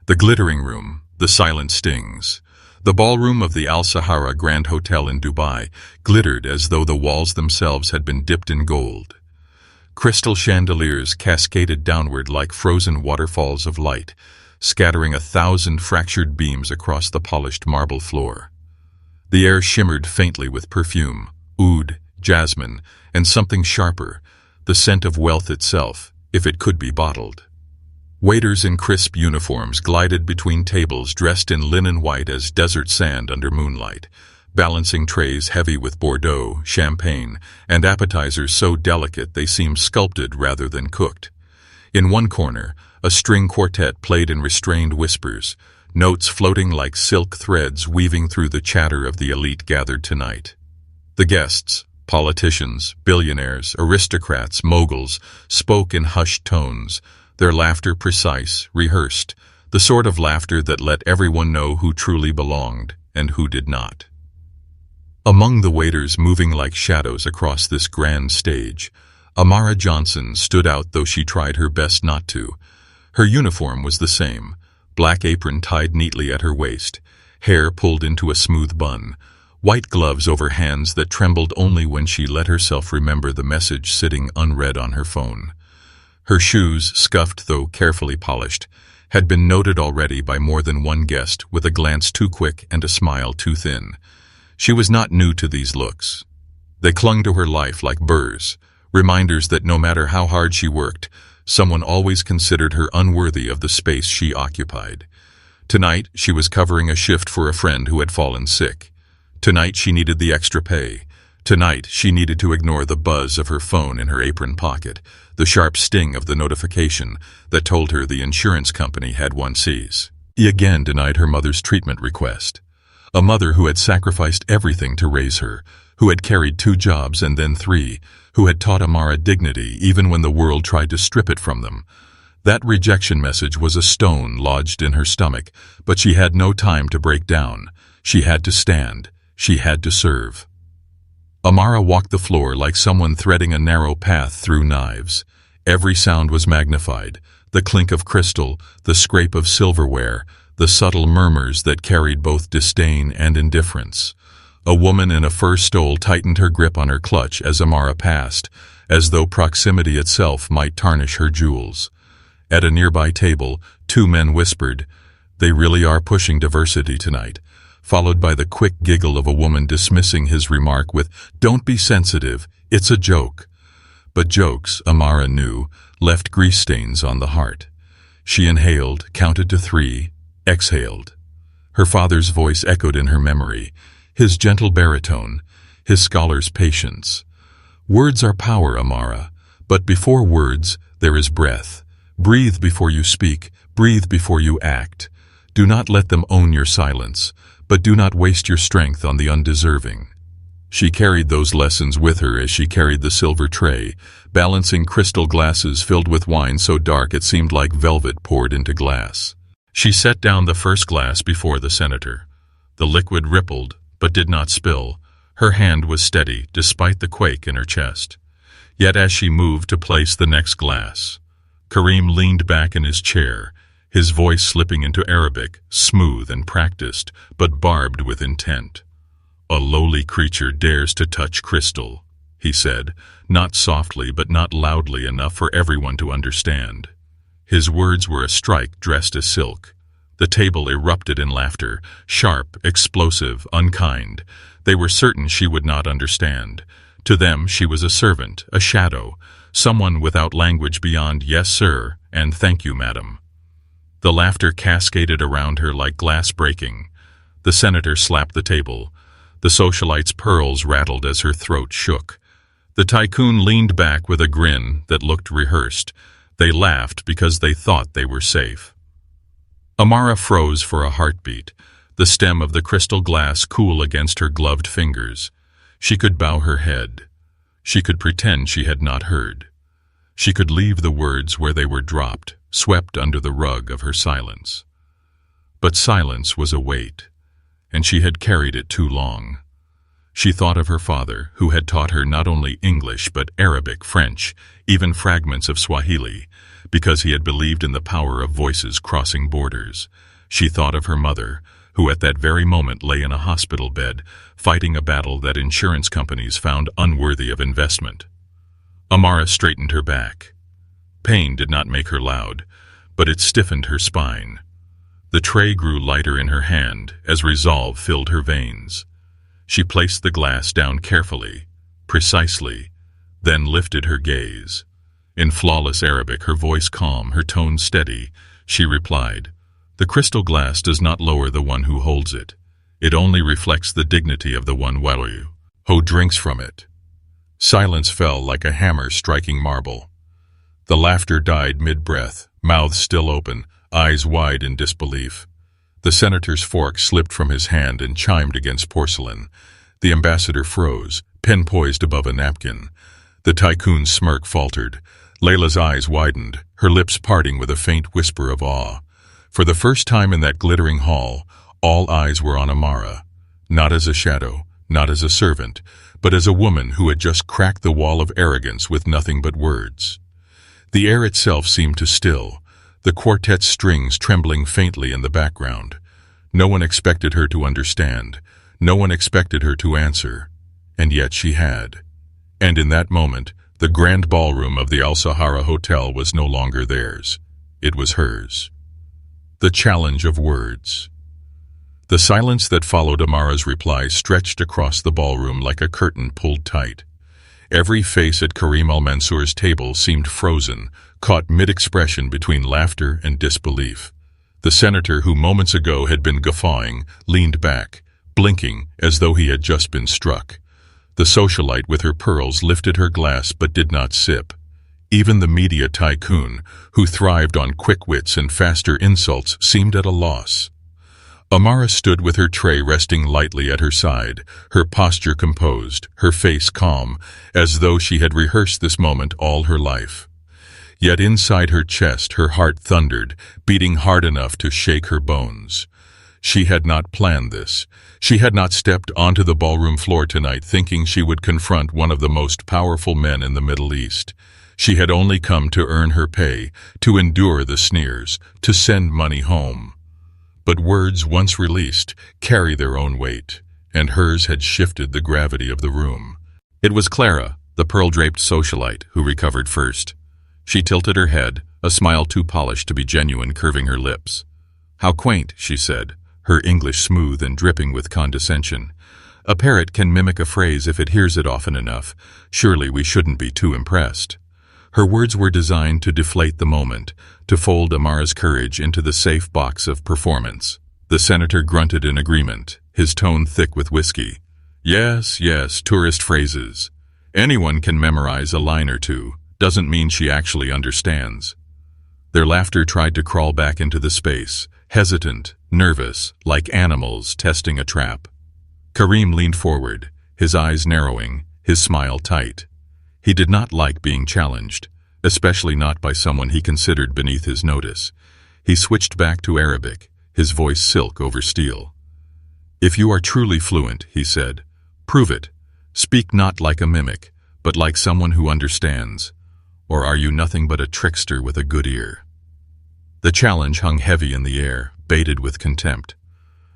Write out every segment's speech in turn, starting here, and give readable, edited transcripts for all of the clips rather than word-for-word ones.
The glittering room, the silent stings. The ballroom of the Al Sahara Grand Hotel in Dubai glittered as though the walls themselves had been dipped in gold. Crystal chandeliers cascaded downward like frozen waterfalls of light, scattering 1,000 fractured beams across the polished marble floor. The air shimmered faintly with perfume, oud, jasmine, and something sharper, the scent of wealth itself, if it could be bottled. Waiters in crisp uniforms glided between tables dressed in linen white as desert sand under moonlight, balancing trays heavy with Bordeaux, champagne, and appetizers so delicate they seemed sculpted rather than cooked. In one corner, a string quartet played in restrained whispers, notes floating like silk threads weaving through the chatter of the elite gathered tonight. The guests, politicians, billionaires, aristocrats, moguls, spoke in hushed tones, their laughter precise, rehearsed, the sort of laughter that let everyone know who truly belonged and who did not. Among the waiters moving like shadows across this grand stage, Amara Johnson stood out though she tried her best not to. Her uniform was the same, black apron tied neatly at her waist, hair pulled into a smooth bun, white gloves over hands that trembled only when she let herself remember the message sitting unread on her phone. Her shoes, scuffed though carefully polished, had been noted already by more than one guest with a glance too quick and a smile too thin. She was not new to these looks. They clung to her life like burrs, reminders that no matter how hard she worked, someone always considered her unworthy of the space she occupied. Tonight, she was covering a shift for a friend who had fallen sick. Tonight, she needed the extra pay. Tonight, she needed to ignore the buzz of her phone in her apron pocket, the sharp sting of the notification that told her the insurance company had one seize. He again denied her mother's treatment request. A mother who had sacrificed everything to raise her, who had carried 2 jobs and then 3, who had taught Amara dignity even when the world tried to strip it from them. That rejection message was a stone lodged in her stomach, but she had no time to break down. She had to stand. She had to serve. Amara walked the floor like someone threading a narrow path through knives. Every sound was magnified, the clink of crystal, the scrape of silverware, the subtle murmurs that carried both disdain and indifference. A woman in a fur stole tightened her grip on her clutch as Amara passed, as though proximity itself might tarnish her jewels. At a nearby table, 2 men whispered, "They really are pushing diversity tonight," followed by the quick giggle of a woman dismissing his remark with, "Don't be sensitive, it's a joke." But jokes, Amara knew, left grease stains on the heart. She inhaled, counted to 3, exhaled. Her father's voice echoed in her memory, his gentle baritone, his scholar's patience. Words are power, Amara, but before words there is breath. Breathe before you speak, breathe before you act. Do not let them own your silence, but do not waste your strength on the undeserving. She carried those lessons with her as she carried the silver tray, balancing crystal glasses filled with wine so dark it seemed like velvet poured into glass. She set down the first glass before the senator. The liquid rippled, but did not spill. Her hand was steady, despite the quake in her chest. Yet as she moved to place the next glass, Karim leaned back in his chair, his voice slipping into Arabic, smooth and practiced, but barbed with intent. "A lowly creature dares to touch crystal," he said, not softly but not loudly enough for everyone to understand. His words were a strike dressed as silk. The table erupted in laughter, sharp, explosive, unkind. They were certain she would not understand. To them she was a servant, a shadow, someone without language beyond "yes, sir," and "thank you, madam." The laughter cascaded around her like glass breaking. The senator slapped the table. The socialite's pearls rattled as her throat shook. The tycoon leaned back with a grin that looked rehearsed. They laughed because they thought they were safe. Amara froze for a heartbeat, the stem of the crystal glass cool against her gloved fingers. She could bow her head. She could pretend she had not heard. She could leave the words where they were dropped, swept under the rug of her silence. But silence was a weight, and she had carried it too long. She thought of her father, who had taught her not only English but Arabic, French, even fragments of Swahili, because he had believed in the power of voices crossing borders. She thought of her mother, who at that very moment lay in a hospital bed, fighting a battle that insurance companies found unworthy of investment. Amara straightened her back. Pain did not make her loud, but it stiffened her spine. The tray grew lighter in her hand as resolve filled her veins. She placed the glass down carefully, precisely, then lifted her gaze. In flawless Arabic, her voice calm, her tone steady, she replied, "The crystal glass does not lower the one who holds it. It only reflects the dignity of the one who drinks from it." Silence fell like a hammer striking marble. The laughter died mid-breath, mouths still open, eyes wide in disbelief. The senator's fork slipped from his hand and chimed against porcelain. The ambassador froze, pen poised above a napkin. The tycoon's smirk faltered. Layla's eyes widened, her lips parting with a faint whisper of awe. For the first time in that glittering hall, all eyes were on Amara, not as a shadow, not as a servant, but as a woman who had just cracked the wall of arrogance with nothing but words. The air itself seemed to still, the quartet's strings trembling faintly in the background. No one expected her to understand. No one expected her to answer. And yet she had. And in that moment, the grand ballroom of the Al Sahara Hotel was no longer theirs. It was hers. The challenge of words. The silence that followed Amara's reply stretched across the ballroom like a curtain pulled tight. Every face at Karim al-Mansour's table seemed frozen, caught mid-expression between laughter and disbelief. The senator, who moments ago had been guffawing, leaned back, blinking as though he had just been struck. The socialite with her pearls lifted her glass but did not sip. Even the media tycoon, who thrived on quick wits and faster insults, seemed at a loss. Amara stood with her tray resting lightly at her side, her posture composed, her face calm, as though she had rehearsed this moment all her life. Yet inside her chest her heart thundered, beating hard enough to shake her bones. She had not planned this. She had not stepped onto the ballroom floor tonight thinking she would confront one of the most powerful men in the Middle East. She had only come to earn her pay, to endure the sneers, to send money home. But words, once released, carry their own weight, and hers had shifted the gravity of the room. It was Clara, the pearl-draped socialite, who recovered first. She tilted her head, a smile too polished to be genuine curving her lips. "How quaint," she said, her English smooth and dripping with condescension. "A parrot can mimic a phrase if it hears it often enough. Surely we shouldn't be too impressed." Her words were designed to deflate the moment, to fold Amara's courage into the safe box of performance. The senator grunted in agreement, his tone thick with whiskey. "Yes, yes, tourist phrases. Anyone can memorize a line or two. Doesn't mean she actually understands." Their laughter tried to crawl back into the space, hesitant, nervous, like animals testing a trap. Karim leaned forward, his eyes narrowing, his smile tight. He did not like being challenged, especially not by someone he considered beneath his notice. He switched back to Arabic, his voice silk over steel. "If you are truly fluent," he said, "prove it. Speak not like a mimic, but like someone who understands. Or are you nothing but a trickster with a good ear?" The challenge hung heavy in the air, baited with contempt.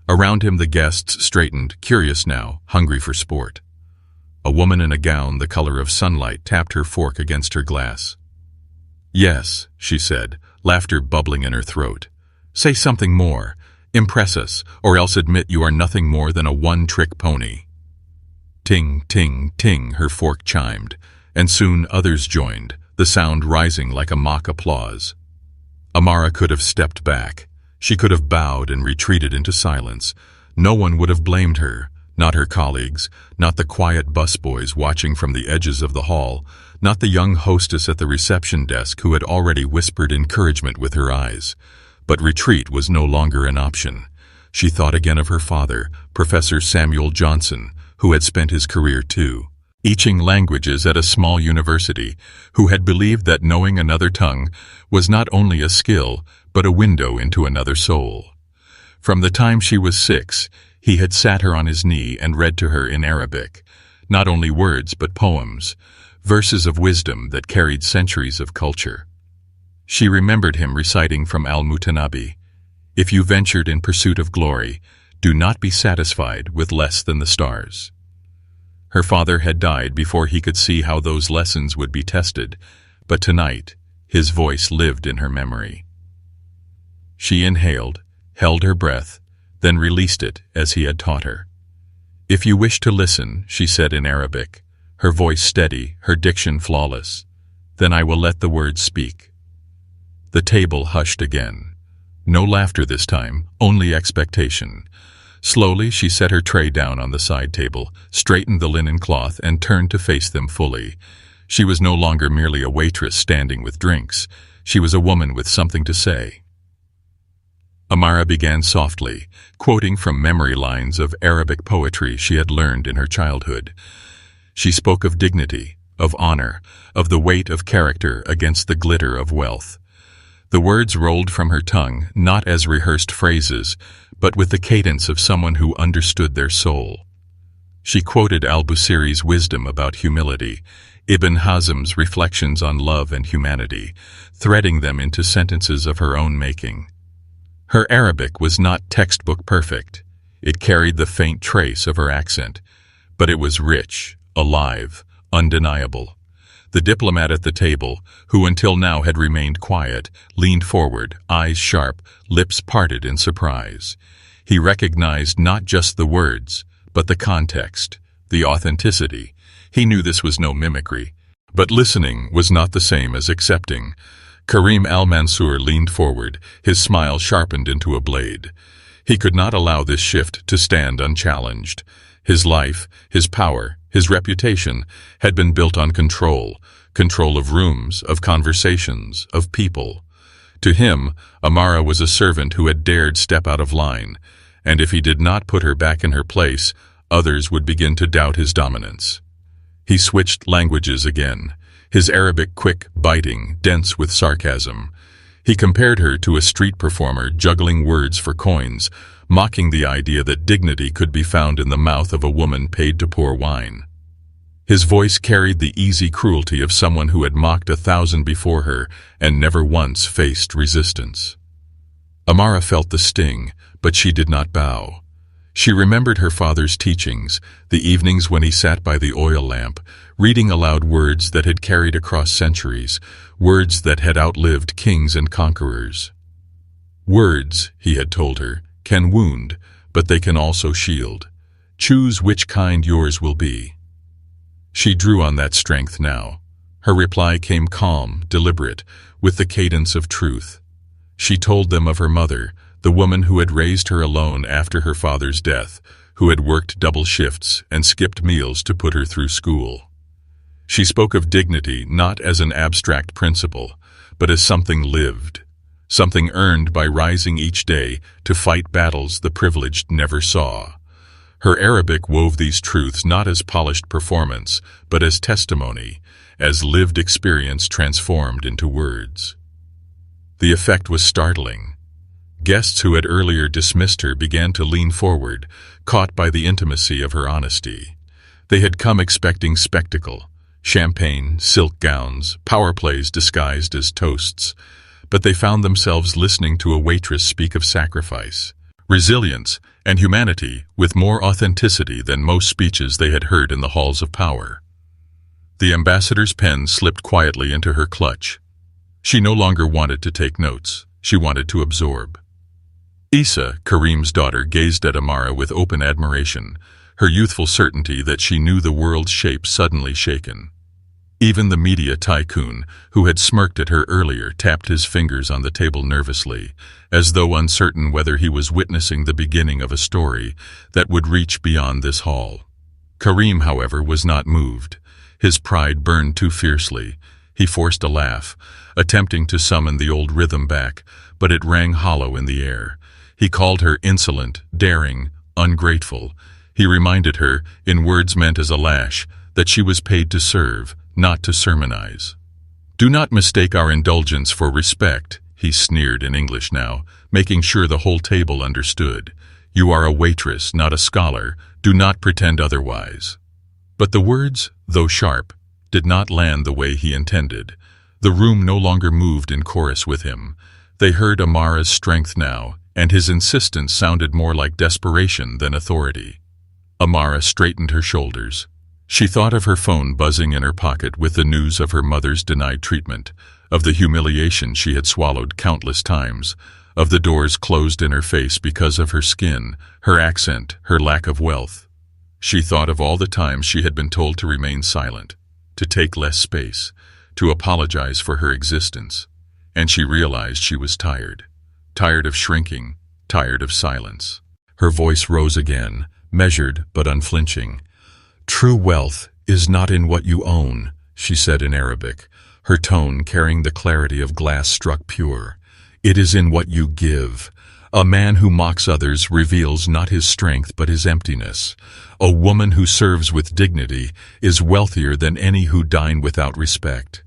Around him the guests straightened, curious now, hungry for sport. A woman in a gown the color of sunlight tapped her fork against her glass. "Yes," she said, laughter bubbling in her throat. "Say something more. Impress us, or else admit you are nothing more than a one-trick pony." Ting, ting, ting, her fork chimed, and soon others joined, the sound rising like a mock applause. Amara could have stepped back. She could have bowed and retreated into silence. No one would have blamed her. Not her colleagues, not the quiet busboys watching from the edges of the hall, not the young hostess at the reception desk who had already whispered encouragement with her eyes. But retreat was no longer an option. She thought again of her father, Professor Samuel Johnson, who had spent his career teaching languages at a small university, who had believed that knowing another tongue was not only a skill, but a window into another soul. From the time she was 6, he had sat her on his knee and read to her in Arabic, not only words but poems, verses of wisdom that carried centuries of culture. She remembered him reciting from Al-Mutanabi, "If you ventured in pursuit of glory, do not be satisfied with less than the stars." Her father had died before he could see how those lessons would be tested, but tonight his voice lived in her memory. She inhaled, held her breath, then released it as he had taught her. "If you wish to listen," she said in Arabic, her voice steady, her diction flawless, "then I will let the words speak." The table hushed again. No laughter this time, only expectation. Slowly she set her tray down on the side table, straightened the linen cloth, and turned to face them fully. She was no longer merely a waitress standing with drinks. She was a woman with something to say. Amara began softly, quoting from memory lines of Arabic poetry she had learned in her childhood. She spoke of dignity, of honor, of the weight of character against the glitter of wealth. The words rolled from her tongue, not as rehearsed phrases, but with the cadence of someone who understood their soul. She quoted al-Busiri's wisdom about humility, Ibn Hazm's reflections on love and humanity, threading them into sentences of her own making. Her Arabic was not textbook perfect. It carried the faint trace of her accent, but it was rich, alive, undeniable. The diplomat at the table, who until now had remained quiet, leaned forward, eyes sharp, lips parted in surprise. He recognized not just the words, but the context, the authenticity. He knew this was no mimicry. But listening was not the same as accepting. Karim al-Mansour leaned forward, his smile sharpened into a blade. He could not allow this shift to stand unchallenged. His life, his power, his reputation had been built on control of rooms, of conversations, of people. To him, Amara was a servant who had dared step out of line, and if he did not put her back in her place, others would begin to doubt his dominance. He switched languages again, his Arabic quick, biting, dense with sarcasm. He compared her to a street performer juggling words for coins, mocking the idea that dignity could be found in the mouth of a woman paid to pour wine. His voice carried the easy cruelty of someone who had mocked 1,000 before her and never once faced resistance. Amara felt the sting, but she did not bow. She remembered her father's teachings, the evenings when he sat by the oil lamp, reading aloud words that had carried across centuries, words that had outlived kings and conquerors. Words, he had told her, can wound, but they can also shield. Choose which kind yours will be. She drew on that strength now. Her reply came calm, deliberate, with the cadence of truth. She told them of her mother, the woman who had raised her alone after her father's death, who had worked double shifts and skipped meals to put her through school. She spoke of dignity not as an abstract principle, but as something lived, something earned by rising each day to fight battles the privileged never saw. Her Arabic wove these truths not as polished performance, but as testimony, as lived experience transformed into words. The effect was startling. Guests who had earlier dismissed her began to lean forward, caught by the intimacy of her honesty. They had come expecting spectacle, champagne, silk gowns, power plays disguised as toasts, but they found themselves listening to a waitress speak of sacrifice, resilience, and humanity with more authenticity than most speeches they had heard in the halls of power. The ambassador's pen slipped quietly into her clutch. She no longer wanted to take notes. She wanted to absorb. Isa, Karim's daughter, gazed at Amara with open admiration, her youthful certainty that she knew the world's shape suddenly shaken. Even the media tycoon, who had smirked at her earlier, tapped his fingers on the table nervously, as though uncertain whether he was witnessing the beginning of a story that would reach beyond this hall. Karim, however, was not moved. His pride burned too fiercely. He forced a laugh, attempting to summon the old rhythm back, but it rang hollow in the air. He called her insolent, daring, ungrateful. He reminded her, in words meant as a lash, that she was paid to serve, not to sermonize. "Do not mistake our indulgence for respect," he sneered in English now, making sure the whole table understood. "You are a waitress, not a scholar. Do not pretend otherwise." But the words, though sharp, did not land the way he intended. The room no longer moved in chorus with him. They heard Amara's strength now, and his insistence sounded more like desperation than authority. Amara straightened her shoulders. She thought of her phone buzzing in her pocket with the news of her mother's denied treatment, of the humiliation she had swallowed countless times, of the doors closed in her face because of her skin, her accent, her lack of wealth. She thought of all the times she had been told to remain silent, to take less space, to apologize for her existence, and she realized she was tired. Tired of shrinking, tired of silence. Her voice rose again, measured but unflinching. "True wealth is not in what you own," she said in Arabic, her tone carrying the clarity of glass struck pure. "It is in what you give. A man who mocks others reveals not his strength but his emptiness. A woman who serves with dignity is wealthier than any who dine without respect."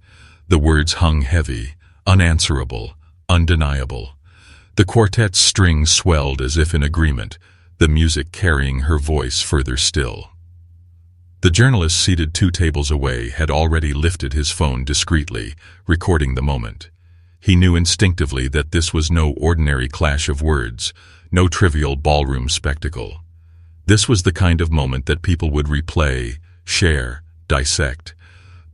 The words hung heavy, unanswerable, undeniable. The quartet's strings swelled as if in agreement, the music carrying her voice further still. The journalist seated 2 tables away had already lifted his phone discreetly, recording the moment. He knew instinctively that this was no ordinary clash of words, no trivial ballroom spectacle. This was the kind of moment that people would replay, share, dissect.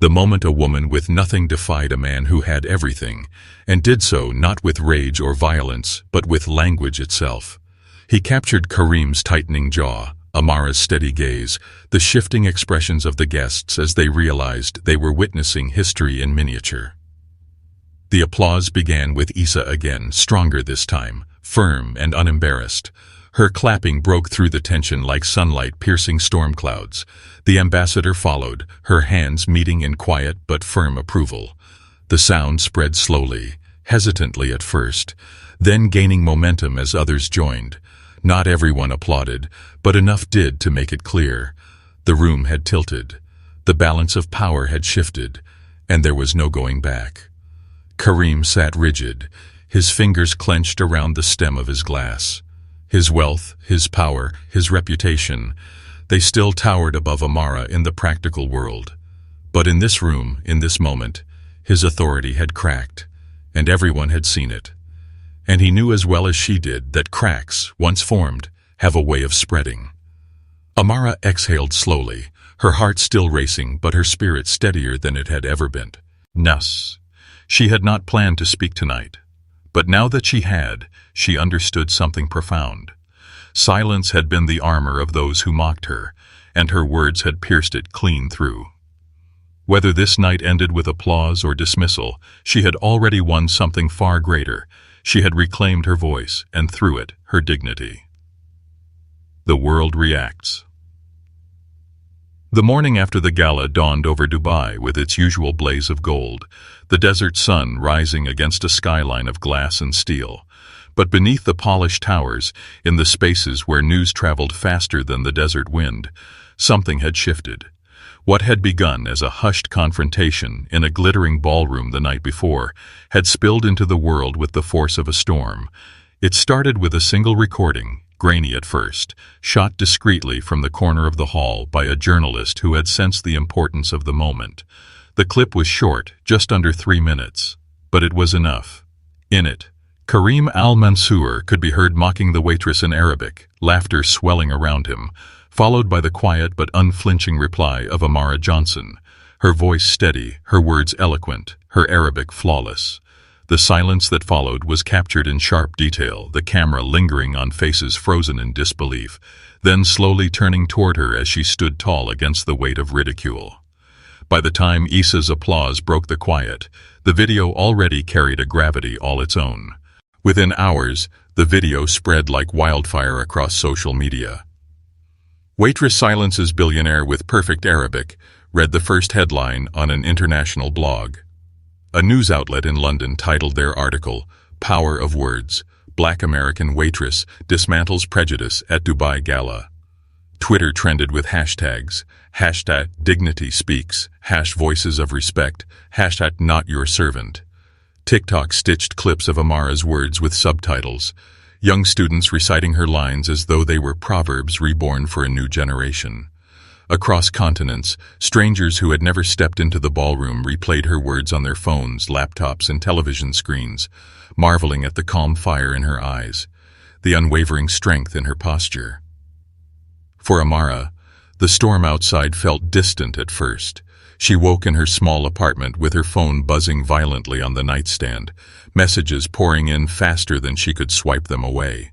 The moment a woman with nothing defied a man who had everything, and did so not with rage or violence, but with language itself. He captured Karim's tightening jaw, Amara's steady gaze, the shifting expressions of the guests as they realized they were witnessing history in miniature. The applause began with Isa again, stronger this time, firm and unembarrassed. Her clapping broke through the tension like sunlight piercing storm clouds. The ambassador followed, her hands meeting in quiet but firm approval. The sound spread slowly, hesitantly at first, then gaining momentum as others joined. Not everyone applauded, but enough did to make it clear. The room had tilted. The balance of power had shifted, and there was no going back. Karim sat rigid, his fingers clenched around the stem of his glass. His wealth, his power, his reputation, they still towered above Amara in the practical world. But in this room, in this moment, his authority had cracked, and everyone had seen it. And he knew as well as she did that cracks, once formed, have a way of spreading. Amara exhaled slowly, her heart still racing but her spirit steadier than it had ever been. Nus. She had not planned to speak tonight. But now that she had, she understood something profound. Silence had been the armor of those who mocked her, and her words had pierced it clean through. Whether this night ended with applause or dismissal, she had already won something far greater. She had reclaimed her voice, and through it, her dignity. The world reacts. The morning after the gala dawned over Dubai with its usual blaze of gold, the desert sun rising against a skyline of glass and steel. But beneath the polished towers, in the spaces where news traveled faster than the desert wind, something had shifted. What had begun as a hushed confrontation in a glittering ballroom the night before had spilled into the world with the force of a storm. It started with a single recording, grainy at first, shot discreetly from the corner of the hall by a journalist who had sensed the importance of the moment. The clip was short, just under 3 minutes, but it was enough. In it, Karim al-Mansour could be heard mocking the waitress in Arabic, laughter swelling around him, followed by the quiet but unflinching reply of Amara Johnson, her voice steady, her words eloquent, her Arabic flawless. The silence that followed was captured in sharp detail, the camera lingering on faces frozen in disbelief, then slowly turning toward her as she stood tall against the weight of ridicule. By the time Isa's applause broke the quiet, the video already carried a gravity all its own. Within hours, the video spread like wildfire across social media. "Waitress silences billionaire with perfect Arabic," read the first headline on an international blog. A news outlet in London titled their article, "Power of Words, Black American Waitress Dismantles Prejudice at Dubai Gala." Twitter trended with hashtags, #DignitySpeaks, #Voices of Respect, #NotYourServant. TikTok stitched clips of Amara's words with subtitles, young students reciting her lines as though they were proverbs reborn for a new generation. Across continents, strangers who had never stepped into the ballroom replayed her words on their phones, laptops, and television screens, marveling at the calm fire in her eyes, the unwavering strength in her posture. For Amara, the storm outside felt distant at first. She woke in her small apartment with her phone buzzing violently on the nightstand, messages pouring in faster than she could swipe them away.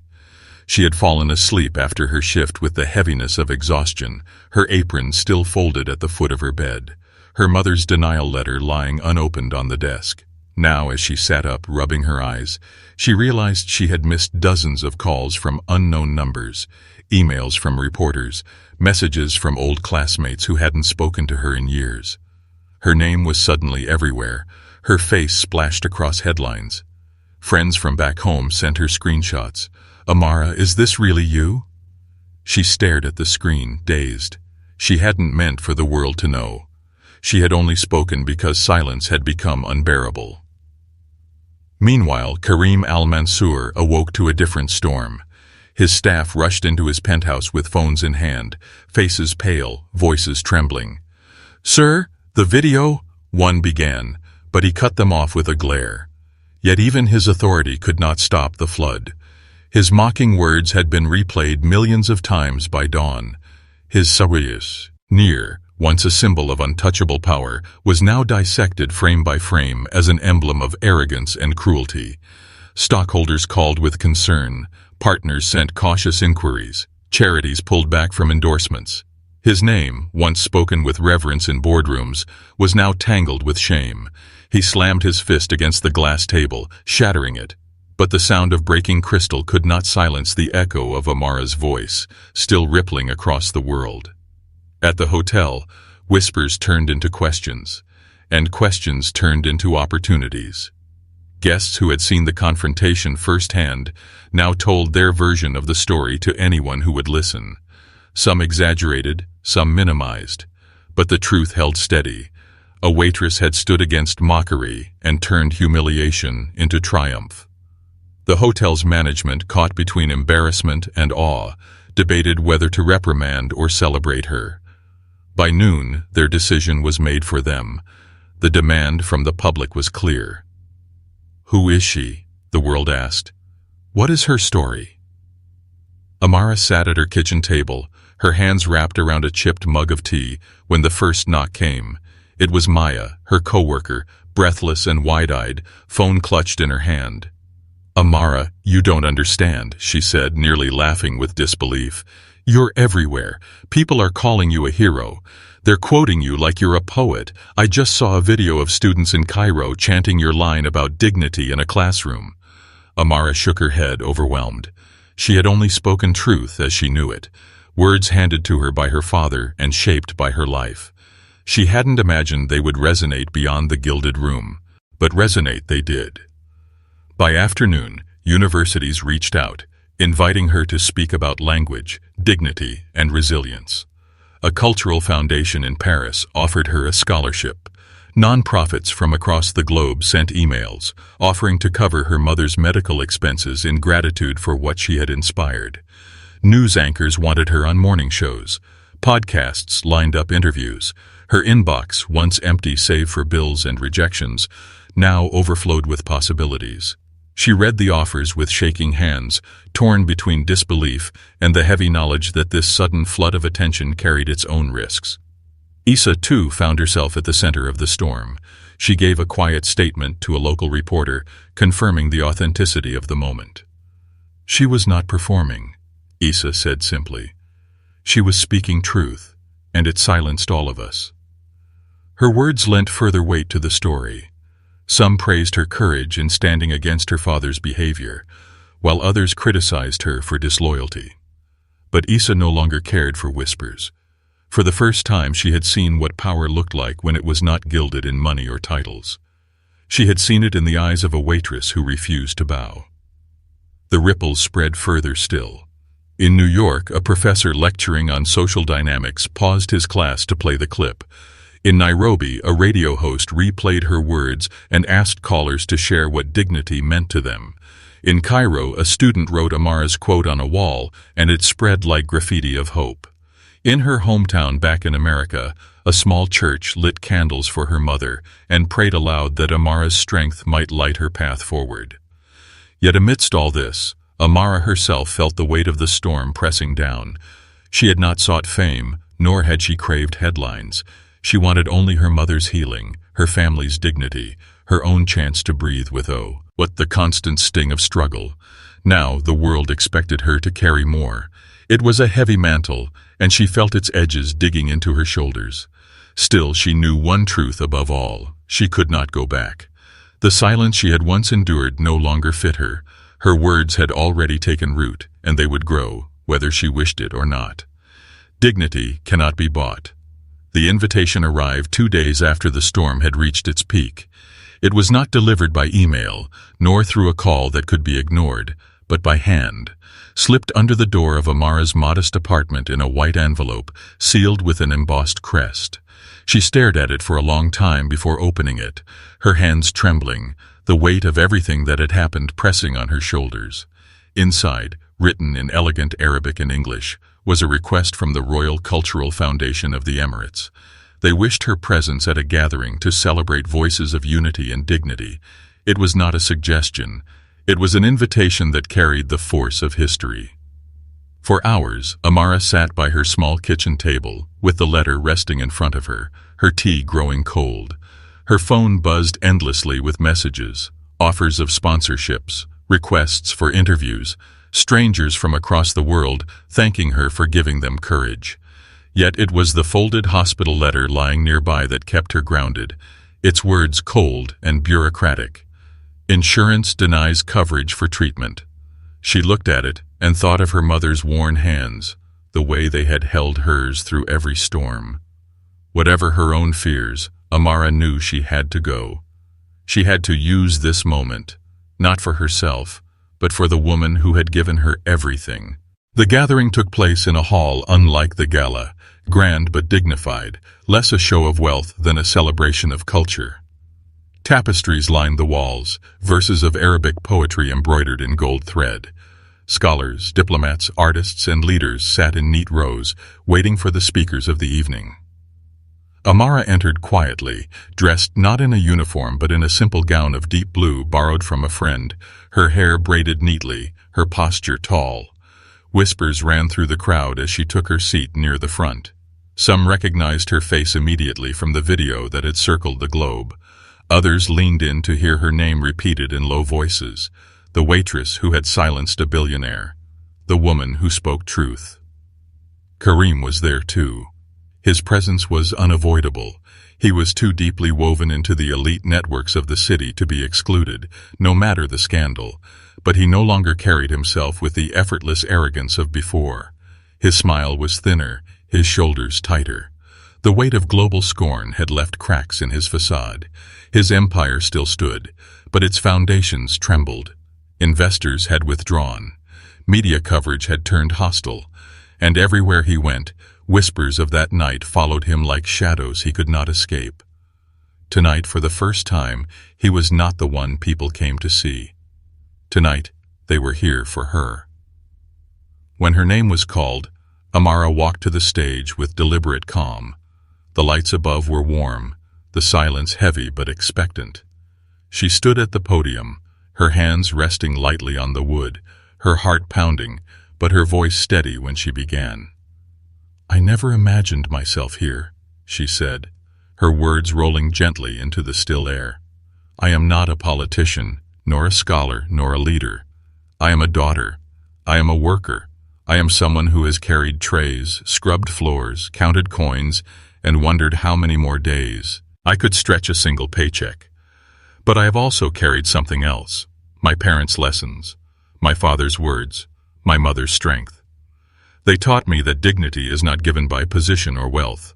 She had fallen asleep after her shift with the heaviness of exhaustion, her apron still folded at the foot of her bed, her mother's denial letter lying unopened on the desk. Now, as she sat up, rubbing her eyes, she realized she had missed dozens of calls from unknown numbers, emails from reporters, messages from old classmates who hadn't spoken to her in years. Her name was suddenly everywhere, her face splashed across headlines. Friends from back home sent her screenshots. "Amara, is this really you?" She stared at the screen, dazed. She hadn't meant for the world to know. She had only spoken because silence had become unbearable. Meanwhile, Karim al-Mansour awoke to a different storm. His staff rushed into his penthouse with phones in hand, faces pale, voices trembling. "Sir, the video," one began, but he cut them off with a glare. Yet even his authority could not stop the flood. His mocking words had been replayed millions of times by Dawn. His sawiyas, near, once a symbol of untouchable power, was now dissected frame by frame as an emblem of arrogance and cruelty. Stockholders called with concern. Partners sent cautious inquiries. Charities pulled back from endorsements. His name, once spoken with reverence in boardrooms, was now tangled with shame. He slammed his fist against the glass table, shattering it. But the sound of breaking crystal could not silence the echo of Amara's voice, still rippling across the world. At the hotel, whispers turned into questions, and questions turned into opportunities. Guests who had seen the confrontation firsthand now told their version of the story to anyone who would listen. Some exaggerated, some minimized, but the truth held steady. A waitress had stood against mockery and turned humiliation into triumph. The hotel's management, caught between embarrassment and awe, debated whether to reprimand or celebrate her. By noon, their decision was made for them. The demand from the public was clear. "Who is she?" the world asked. "What is her story?" Amara sat at her kitchen table, her hands wrapped around a chipped mug of tea, when the first knock came. It was Maya, her coworker, breathless and wide-eyed, phone clutched in her hand. "Amara, you don't understand," she said, nearly laughing with disbelief. "You're everywhere. People are calling you a hero. They're quoting you like you're a poet. I just saw a video of students in Cairo chanting your line about dignity in a classroom." Amara shook her head, overwhelmed. She had only spoken truth as she knew it, words handed to her by her father and shaped by her life. She hadn't imagined they would resonate beyond the gilded room, but resonate they did. By afternoon, universities reached out, inviting her to speak about language, dignity, and resilience. A cultural foundation in Paris offered her a scholarship. Nonprofits from across the globe sent emails, offering to cover her mother's medical expenses in gratitude for what she had inspired. News anchors wanted her on morning shows. Podcasts lined up interviews. Her inbox, once empty save for bills and rejections, now overflowed with possibilities. She read the offers with shaking hands, torn between disbelief and the heavy knowledge that this sudden flood of attention carried its own risks. Issa, too, found herself at the center of the storm. She gave a quiet statement to a local reporter, confirming the authenticity of the moment. "She was not performing," Issa said simply. "She was speaking truth, and it silenced all of us." Her words lent further weight to the story. Some praised her courage in standing against her father's behavior, while others criticized her for disloyalty. But Issa no longer cared for whispers. For the first time, she had seen what power looked like when it was not gilded in money or titles. She had seen it in the eyes of a waitress who refused to bow. The ripples spread further still. In New York, a professor lecturing on social dynamics paused his class to play the clip. In Nairobi, a radio host replayed her words and asked callers to share what dignity meant to them. In Cairo, a student wrote Amara's quote on a wall, and it spread like graffiti of hope. In her hometown back in America, a small church lit candles for her mother and prayed aloud that Amara's strength might light her path forward. Yet amidst all this, Amara herself felt the weight of the storm pressing down. She had not sought fame, nor had she craved headlines. She wanted only her mother's healing, her family's dignity, her own chance to breathe with what the constant sting of struggle. Now the world expected her to carry more. It was a heavy mantle, and she felt its edges digging into her shoulders. Still, she knew one truth above all: she could not go back. The silence she had once endured no longer fit her. Her words had already taken root, and they would grow, whether she wished it or not. Dignity cannot be bought. The invitation arrived 2 days after the storm had reached its peak. It was not delivered by email, nor through a call that could be ignored, but by hand, slipped under the door of Amara's modest apartment in a white envelope, sealed with an embossed crest. She stared at it for a long time before opening it, her hands trembling, the weight of everything that had happened pressing on her shoulders. Inside, written in elegant Arabic and English, was a request from the Royal Cultural Foundation of the Emirates. They wished her presence at a gathering to celebrate voices of unity and dignity. It was not a suggestion. It was an invitation that carried the force of history. For hours, Amara sat by her small kitchen table, with the letter resting in front of her, her tea growing cold. Her phone buzzed endlessly with messages, offers of sponsorships, requests for interviews, strangers from across the world thanking her for giving them courage. Yet it was the folded hospital letter lying nearby that kept her grounded, its words cold and bureaucratic. Insurance denies coverage for treatment. She looked at it and thought of her mother's worn hands, the way they had held hers through every storm. Whatever her own fears, Amara knew she had to go. She had to use this moment, not for herself, but for the woman who had given her everything. The gathering took place in a hall unlike the gala, grand but dignified, less a show of wealth than a celebration of culture. Tapestries lined the walls, verses of Arabic poetry embroidered in gold thread. Scholars, diplomats, artists, and leaders sat in neat rows, waiting for the speakers of the evening. Amara entered quietly, dressed not in a uniform but in a simple gown of deep blue borrowed from a friend, her hair braided neatly, her posture tall. Whispers ran through the crowd as she took her seat near the front. Some recognized her face immediately from the video that had circled the globe. Others leaned in to hear her name repeated in low voices, the waitress who had silenced a billionaire, the woman who spoke truth. Karim was there too. His presence was unavoidable. He was too deeply woven into the elite networks of the city to be excluded, no matter the scandal, but he no longer carried himself with the effortless arrogance of before. His smile was thinner, his shoulders tighter. The weight of global scorn had left cracks in his facade. His empire still stood, but its foundations trembled. Investors had withdrawn. Media coverage had turned hostile. And everywhere he went, whispers of that night followed him like shadows he could not escape. Tonight, for the first time, he was not the one people came to see. Tonight, they were here for her. When her name was called, Amara walked to the stage with deliberate calm. The lights above were warm, the silence heavy but expectant. She stood at the podium, her hands resting lightly on the wood, her heart pounding, but her voice steady when she began. "I never imagined myself here," she said, her words rolling gently into the still air. "I am not a politician, nor a scholar, nor a leader. I am a daughter. I am a worker. I am someone who has carried trays, scrubbed floors, counted coins, and wondered how many more days I could stretch a single paycheck. But I have also carried something else, my parents' lessons, my father's words, my mother's strength. They taught me that dignity is not given by position or wealth.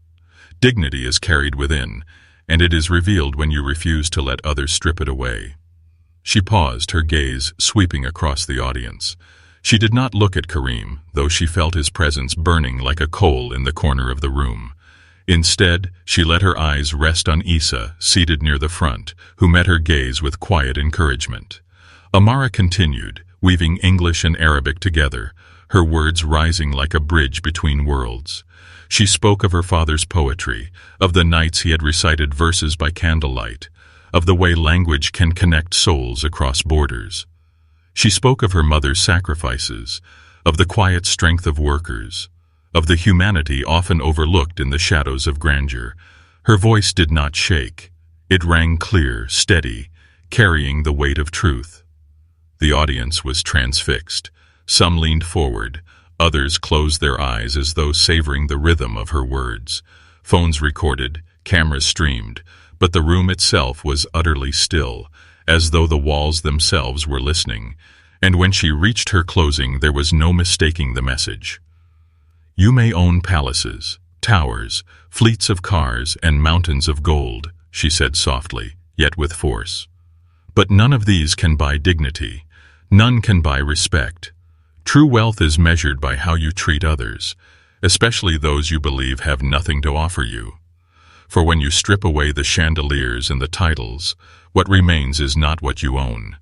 Dignity is carried within, and it is revealed when you refuse to let others strip it away." She paused, her gaze sweeping across the audience. She did not look at Karim, though she felt his presence burning like a coal in the corner of the room. Instead, she let her eyes rest on Isa, seated near the front, who met her gaze with quiet encouragement. Amara continued, weaving English and Arabic together, her words rising like a bridge between worlds. She spoke of her father's poetry, of the nights he had recited verses by candlelight, of the way language can connect souls across borders. She spoke of her mother's sacrifices, of the quiet strength of workers, of the humanity often overlooked in the shadows of grandeur. Her voice did not shake. It rang clear, steady, carrying the weight of truth. The audience was transfixed. Some leaned forward, others closed their eyes as though savoring the rhythm of her words. Phones recorded, cameras streamed, but the room itself was utterly still, as though the walls themselves were listening. And when she reached her closing, there was no mistaking the message. You may own palaces, towers, fleets of cars, and mountains of gold, she said softly, yet with force. But none of these can buy dignity. None can buy respect. True wealth is measured by how you treat others, especially those you believe have nothing to offer you. For when you strip away the chandeliers and the titles, what remains is not what you own.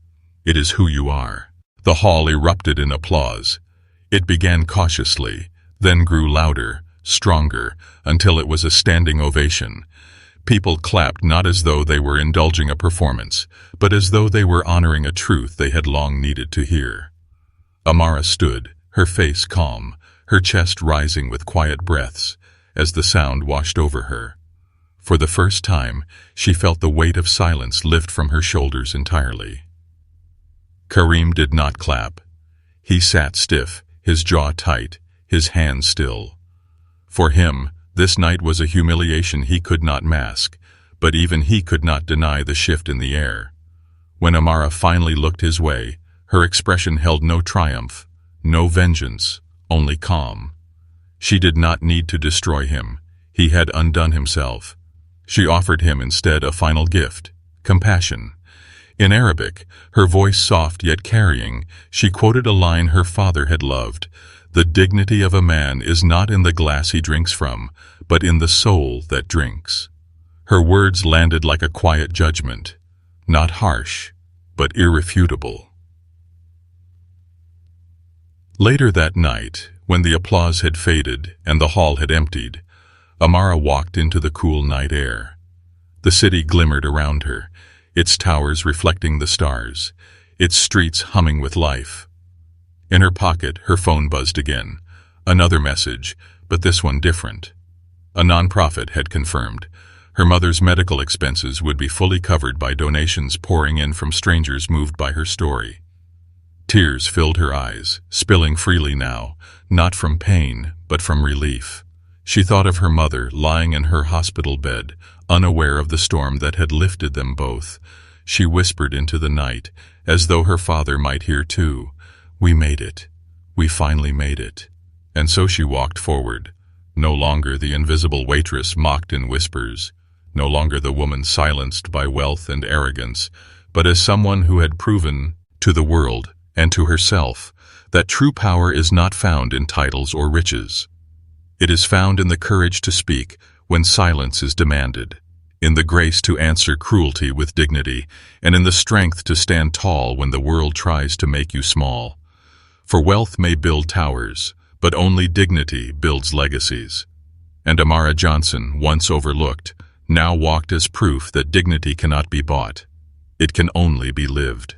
It is who you are. The hall erupted in applause. It began cautiously, then grew louder, stronger, until it was a standing ovation. People clapped not as though they were indulging a performance, but as though they were honoring a truth they had long needed to hear. Amara stood, her face calm, her chest rising with quiet breaths, as the sound washed over her. For the first time, she felt the weight of silence lift from her shoulders entirely. Karim did not clap. He sat stiff, his jaw tight, his hands still. For him, this night was a humiliation he could not mask, but even he could not deny the shift in the air. When Amara finally looked his way, her expression held no triumph, no vengeance, only calm. She did not need to destroy him. He had undone himself. She offered him instead a final gift, compassion. In Arabic, her voice soft yet carrying, she quoted a line her father had loved: "The dignity of a man is not in the glass he drinks from, but in the soul that drinks." Her words landed like a quiet judgment, not harsh, but irrefutable. Later that night, when the applause had faded and the hall had emptied, Amara walked into the cool night air. The city glimmered around her, its towers reflecting the stars, its streets humming with life. In her pocket, her phone buzzed again. Another message, but this one different. A nonprofit had confirmed. Her mother's medical expenses would be fully covered by donations pouring in from strangers moved by her story. Tears filled her eyes, spilling freely now, not from pain, but from relief. She thought of her mother lying in her hospital bed, unaware of the storm that had lifted them both. She whispered into the night, as though her father might hear too, "We made it. We finally made it." And so she walked forward, no longer the invisible waitress mocked in whispers, no longer the woman silenced by wealth and arrogance, but as someone who had proven to the world and to herself that true power is not found in titles or riches. It is found in the courage to speak when silence is demanded, in the grace to answer cruelty with dignity, and in the strength to stand tall when the world tries to make you small. For wealth may build towers, but only dignity builds legacies. And Amara Johnson, once overlooked, now walked as proof that dignity cannot be bought. It can only be lived.